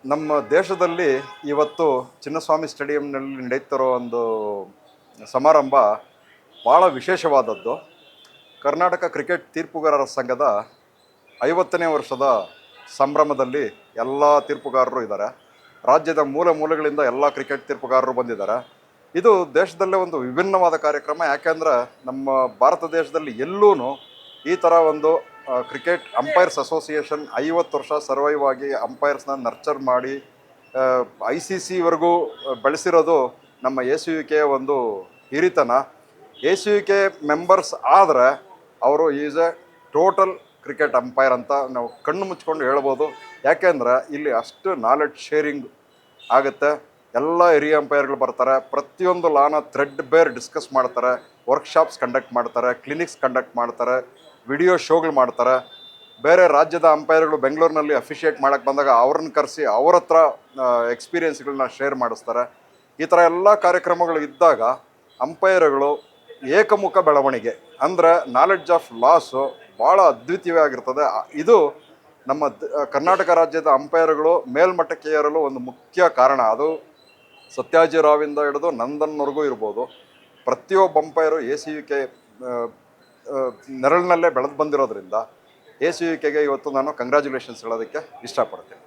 ನಮ್ಮ ದೇಶದಲ್ಲಿ ಇವತ್ತು ಚಿನ್ನಸ್ವಾಮಿ ಸ್ಟೇಡಿಯಂನಲ್ಲಿ ನಡೆಯುತ್ತಿರೋ ಒಂದು ಸಮಾರಂಭ ಭಾಳ ವಿಶೇಷವಾದದ್ದು. ಕರ್ನಾಟಕ ಕ್ರಿಕೆಟ್ ತೀರ್ಪುಗಾರರ ಸಂಘದ 50ನೇ ವರ್ಷದ ಸಂಭ್ರಮದಲ್ಲಿ ಎಲ್ಲ ತೀರ್ಪುಗಾರರು ಇದ್ದಾರೆ. ರಾಜ್ಯದ ಮೂಲೆ ಮೂಲೆಗಳಿಂದ ಎಲ್ಲ ಕ್ರಿಕೆಟ್ ತೀರ್ಪುಗಾರರು ಬಂದಿದ್ದಾರೆ. ಇದು ದೇಶದಲ್ಲೇ ಒಂದು ವಿಭಿನ್ನವಾದ ಕಾರ್ಯಕ್ರಮ. ಯಾಕೆಂದರೆ ನಮ್ಮ ಭಾರತ ದೇಶದಲ್ಲಿ ಎಲ್ಲೂ ಈ ಥರ ಒಂದು ಕ್ರಿಕೆಟ್ ಅಂಪೈರ್ಸ್ ಅಸೋಸಿಯೇಷನ್ 50 ವರ್ಷ ಸರ್ವೈವ್ ಆಗಿ ಅಂಪೈರ್ಸ್ನ ನರ್ಚರ್ ಮಾಡಿ ICCವರೆಗೂ ಬೆಳೆಸಿರೋದು ನಮ್ಮ ACUK ಒಂದು ಹಿರಿತನ. ACUK ಮೆಂಬರ್ಸ್ ಆದರೆ ಅವರು is a total cricket umpire ಅಂತ ನಾವು ಕಣ್ಣು ಮುಚ್ಕೊಂಡು ಹೇಳ್ಬೋದು. ಯಾಕೆಂದರೆ ಇಲ್ಲಿ ಅಷ್ಟು ನಾಲೆಡ್ಜ್ ಶೇರಿಂಗ್ ಆಗುತ್ತೆ. ಎಲ್ಲ ಹಿರಿಯ ಅಂಪೈರ್ಗಳು ಬರ್ತಾರೆ. ಪ್ರತಿಯೊಂದು ಲಾನ ಥ್ರೆಡ್ ಬೇರ್ ಡಿಸ್ಕಸ್ ಮಾಡ್ತಾರೆ, ವರ್ಕ್ಶಾಪ್ಸ್ ಕಂಡಕ್ಟ್ ಮಾಡ್ತಾರೆ, ಕ್ಲಿನಿಕ್ಸ್ ಕಂಡಕ್ಟ್ ಮಾಡ್ತಾರೆ, ವಿಡಿಯೋ ಶೋಗಳು ಮಾಡ್ತಾರೆ. ಬೇರೆ ರಾಜ್ಯದ ಅಂಪೈರ್ಗಳು ಬೆಂಗಳೂರಿನಲ್ಲಿ ಅಫಿಷಿಯೇಟ್ ಮಾಡೋಕ್ಕೆ ಬಂದಾಗ ಅವ್ರನ್ನ ಕರೆಸಿ ಅವ್ರ ಹತ್ರ ಎಕ್ಸ್ಪೀರಿಯೆನ್ಸ್ಗಳನ್ನ ಶೇರ್ ಮಾಡಿಸ್ತಾರೆ. ಈ ಥರ ಎಲ್ಲ ಕಾರ್ಯಕ್ರಮಗಳು ಇದ್ದಾಗ ಅಂಪೈರ್ಗಳು ಏಕಮುಖ ಬೆಳವಣಿಗೆ ಅಂದರೆ ನಾಲೆಡ್ಜ್ ಆಫ್ ಲಾಸು ಭಾಳ ಅದ್ವಿತೀಯವಾಗಿರ್ತದೆ. ಇದು ನಮ್ಮ ಕರ್ನಾಟಕ ರಾಜ್ಯದ ಅಂಪೈರ್ಗಳು ಮೇಲ್ಮಟ್ಟಕ್ಕೆ ಏರಲು ಒಂದು ಮುಖ್ಯ ಕಾರಣ. ಅದು ಸತ್ಯಾಜಿರಾವಿಂದ ಹಿಡಿದು ನಂದನ್ವರೆಗೂ ಇರ್ಬೋದು. ಪ್ರತಿಯೊಬ್ಬ ಅಂಪೈರು ACUK ನೆರಳಿನಲ್ಲೇ ಬೆಳೆದು ಬಂದಿರೋದ್ರಿಂದ ACUKಗೆ ಇವತ್ತು ನಾನು ಕಂಗ್ರ್ಯಾಚುಲೇಷನ್ಸ್ ಹೇಳೋದಕ್ಕೆ ಇಷ್ಟಪಡ್ತೀನಿ.